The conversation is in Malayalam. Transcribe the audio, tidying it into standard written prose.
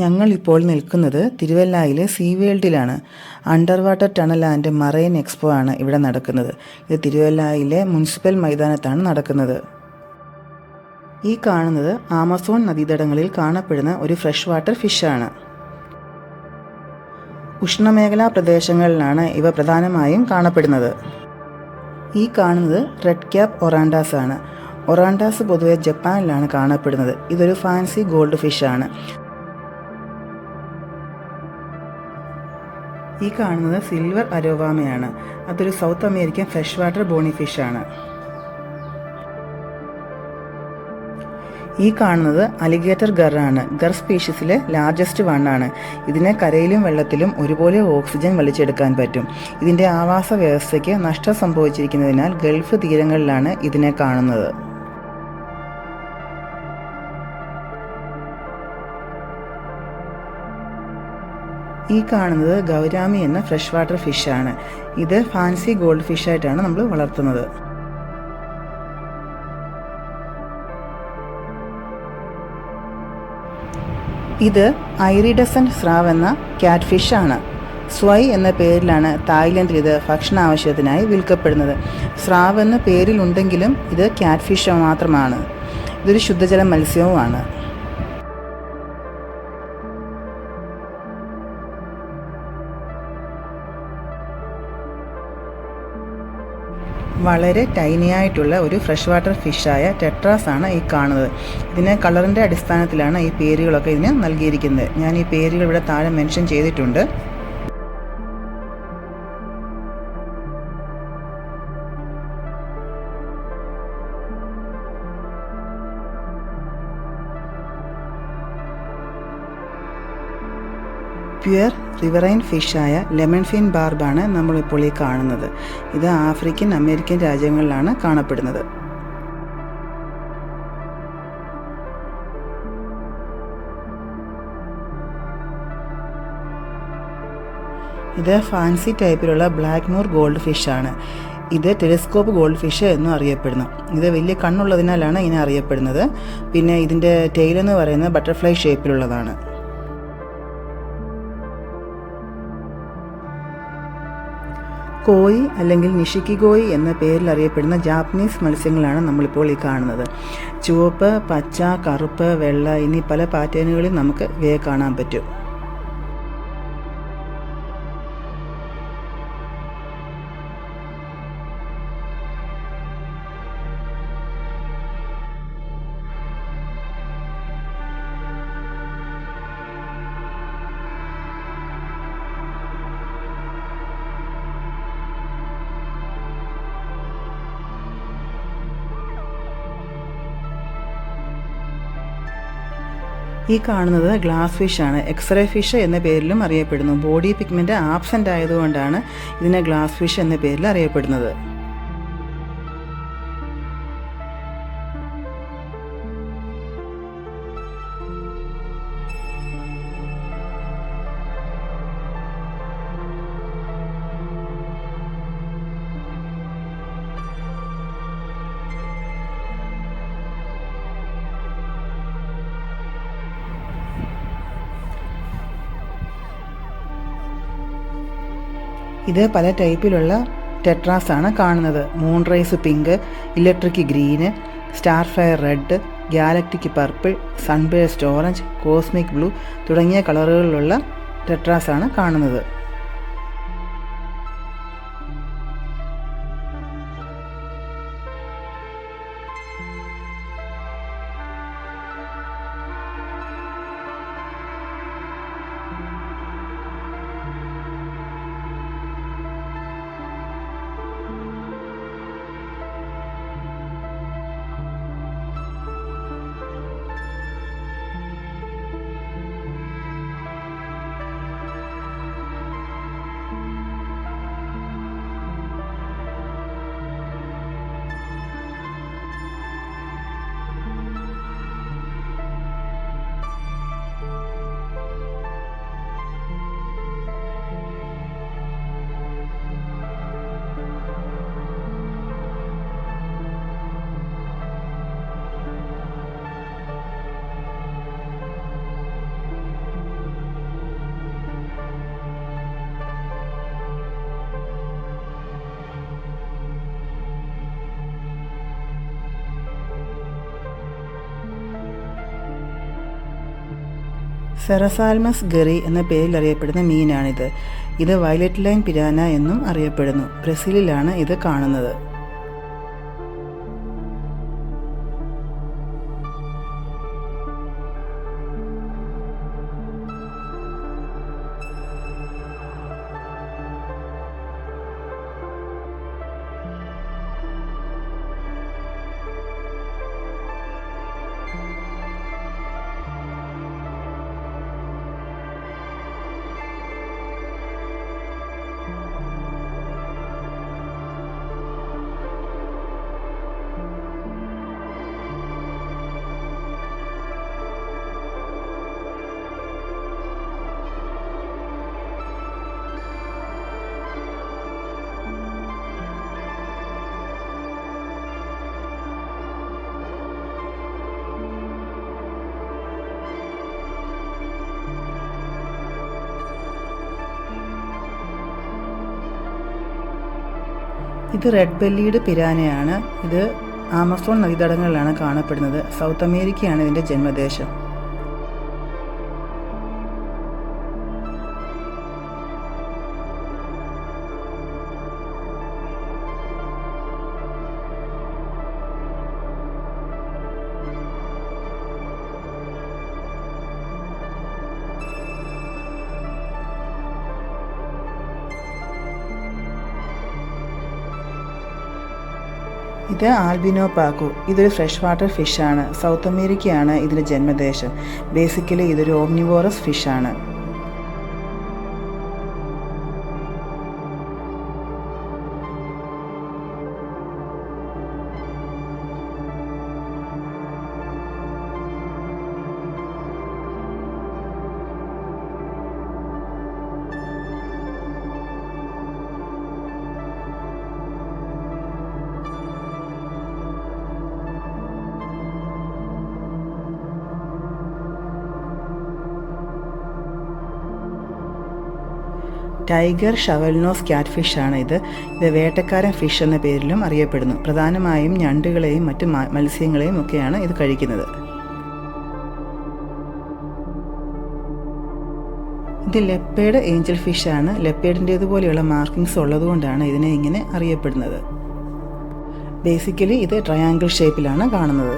ഞങ്ങളിപ്പോൾ നിൽക്കുന്നത് തിരുവല്ലയിലെ സീ വേൾഡിലാണ്. Under water tunnel and marine expo ആണ് ഇവിടെ നടക്കുന്നത്. ഇത് തിരുവല്ലയിലെ മുനിസിപ്പൽ മൈതാനത്താണ് നടക്കുന്നത്. ഈ കാണുന്നത് ആമസോൺ നദീതടങ്ങളിൽ കാണപ്പെടുന്ന ഒരു ഫ്രഷ് വാട്ടർ ഫിഷാണ്. ഉഷ്ണമേഖലാ പ്രദേശങ്ങളിലാണ് ഇവ പ്രധാനമായും കാണപ്പെടുന്നത്. ഈ കാണുന്നത് റെഡ് ക്യാപ്പ് ഒറാൻഡാസ് ആണ്. ഒറാൻഡാസ് പൊതുവെ ജപ്പാനിലാണ് കാണപ്പെടുന്നത്. ഇതൊരു ഫാൻസി ഗോൾഡ് ഫിഷാണ്. ഈ കാണുന്നത് സിൽവർ അരോവാമയാണ്. അതൊരു South American fresh water bony ഫിഷാണ്. ഈ കാണുന്നത് അലിഗേറ്റർ ഗറാണ്. ഗർ സ്പീഷീസിലെ ലാർജസ്റ്റ് വണ്ണാണ്. ഇതിനെ കരയിലും വെള്ളത്തിലും ഒരുപോലെ ഓക്സിജൻ വലിച്ചെടുക്കാൻ പറ്റും. ഇതിൻ്റെ ആവാസ വ്യവസ്ഥയ്ക്ക് നഷ്ടം സംഭവിച്ചിരിക്കുന്നതിനാൽ ഗൾഫ് തീരങ്ങളിലാണ് ഇതിനെ കാണുന്നത്. ഈ കാണുന്നത് ഗൗരാമി എന്ന ഫ്രഷ് വാട്ടർ ഫിഷാണ്. ഇത് ഫാൻസി ഗോൾഡ് ഫിഷായിട്ടാണ് നമ്മൾ വളർത്തുന്നത്. ഇത് ഐറിഡസൻറ്റ് സ്രാവ് എന്ന ക്യാറ്റ് ഫിഷാണ്. സ്വൈ എന്ന പേരിലാണ് തായ്ലൻഡിൽ ഇത് ഭക്ഷണ ആവശ്യത്തിനായി വിൽക്കപ്പെടുന്നത്. സ്രാവ് എന്ന പേരിലുണ്ടെങ്കിലും ഇത് ക്യാറ്റ് ഫിഷ് മാത്രമാണ്. ഇതൊരു ശുദ്ധജല മത്സ്യവുമാണ്. വളരെ ടൈനിയായിട്ടുള്ള ഒരു ഫ്രഷ് വാട്ടർ ഫിഷായ ടെട്രാസ് ആണ് ഈ കാണുന്നത്. ഇതിന് കളറിൻ്റെ അടിസ്ഥാനത്തിലാണ് ഈ പേരുകളൊക്കെ ഇതിന് നൽകിയിരിക്കുന്നത്. ഞാൻ ഈ പേരുകൾ ഇവിടെ താഴെ മെൻഷൻ ചെയ്തിട്ടുണ്ട്. പ്യുവർ റിവറൈൻ ഫിഷായ ലെമൺ ഫിൻ ബാർബാണ് നമ്മളിപ്പോൾ ഈ കാണുന്നത്. ഇത് ആഫ്രിക്കൻ അമേരിക്കൻ രാജ്യങ്ങളിലാണ് കാണപ്പെടുന്നത്. ഇത് ഫാൻസി ടൈപ്പിലുള്ള ബ്ലാക്ക് മൂർ ഗോൾഡ് ഫിഷാണ്. ഇത് ടെലിസ്കോപ്പ് ഗോൾഡ് ഫിഷ് എന്നും അറിയപ്പെടുന്നു. ഇത് വലിയ കണ്ണുള്ളതിനാലാണ് ഇതിനെ അറിയപ്പെടുന്നത്. പിന്നെ ഇതിൻ്റെ ടെയിൽ എന്ന് പറയുന്നത് ബട്ടർഫ്ലൈ ഷേപ്പിലുള്ളതാണ്. കോയി അല്ലെങ്കിൽ നിഷിക്കി കോയി എന്ന പേരിൽ അറിയപ്പെടുന്ന ജാപ്പനീസ് മത്സ്യങ്ങളാണ് നമ്മളിപ്പോൾ ഈ കാണുന്നത്. ചുവപ്പ്, പച്ച, കറുപ്പ്, വെള്ള എന്നീ പല പാറ്റേണുകളിൽ നമുക്ക് ഇവയെ കാണാൻ പറ്റും. ഈ കാണുന്നത് ഗ്ലാസ് ഫിഷാണ്. എക്സ്റേ ഫിഷ് എന്ന പേരിലും അറിയപ്പെടുന്നു. ബോഡി പിഗ്മെൻ്റ് ആബ്സെൻ്റ് ആയതുകൊണ്ടാണ് ഇതിനെ ഗ്ലാസ് ഫിഷ് എന്ന പേരിൽ അറിയപ്പെടുന്നത്. ഇത് പല ടൈപ്പിലുള്ള ടെട്രാസ് ആണ് കാണുന്നത്. Moon rise pink, electric green, star fire red, galactic purple, sunburst orange, cosmic blue തുടങ്ങിയ കളറുകളിലുള്ള ടെട്രാസ് ആണ് കാണുന്നത്. സെറസാൽമസ് ഗറി എന്ന പേരിൽ അറിയപ്പെടുന്ന മീനാണിത്. ഇത് വയലറ്റ് ലൈൻ പിരാന എന്നും അറിയപ്പെടുന്നു. ബ്രസീലിലാണ് ഇത് കാണുന്നത്. ഇത് റെഡ് ബെല്ലീഡ് പിരാനയാണ്. ഇത് ആമസോൺ നദീതടങ്ങളിലാണ് കാണപ്പെടുന്നത്. സൗത്ത് അമേരിക്കയാണ് ഇതിൻ്റെ ജന്മദേശം. ഇത് ആൽബിനോ പാക്കു. ഇതൊരു ഫ്രഷ് വാട്ടർ ഫിഷാണ്. സൗത്ത് അമേരിക്കയാണ് ഇതിൻ്റെ ജന്മദേശം. ബേസിക്കലി ഇതൊരു ഓംനിവോറസ് ഫിഷാണ്. ടൈഗർ ഷവൽനോസ് ക്യാറ്റ് ഫിഷാണ് ഇത്. ഇത് വേട്ടക്കാരൻ ഫിഷ് എന്ന പേരിലും അറിയപ്പെടുന്നു. പ്രധാനമായും ഞണ്ടുകളെയും മറ്റ് മത്സ്യങ്ങളെയും ഒക്കെയാണ് ഇത് കഴിക്കുന്നത്. ഇത് ലെപ്പേഡ് ഏഞ്ചൽ ഫിഷാണ്. ലെപ്പേഡിൻ്റേതുപോലെയുള്ള മാർക്കിങ്സ് ഉള്ളതുകൊണ്ടാണ് ഇതിനെ ഇങ്ങനെ അറിയപ്പെടുന്നത്. ബേസിക്കലി ഇത് ട്രയാങ്കിൾ ഷേപ്പിലാണ് കാണുന്നത്.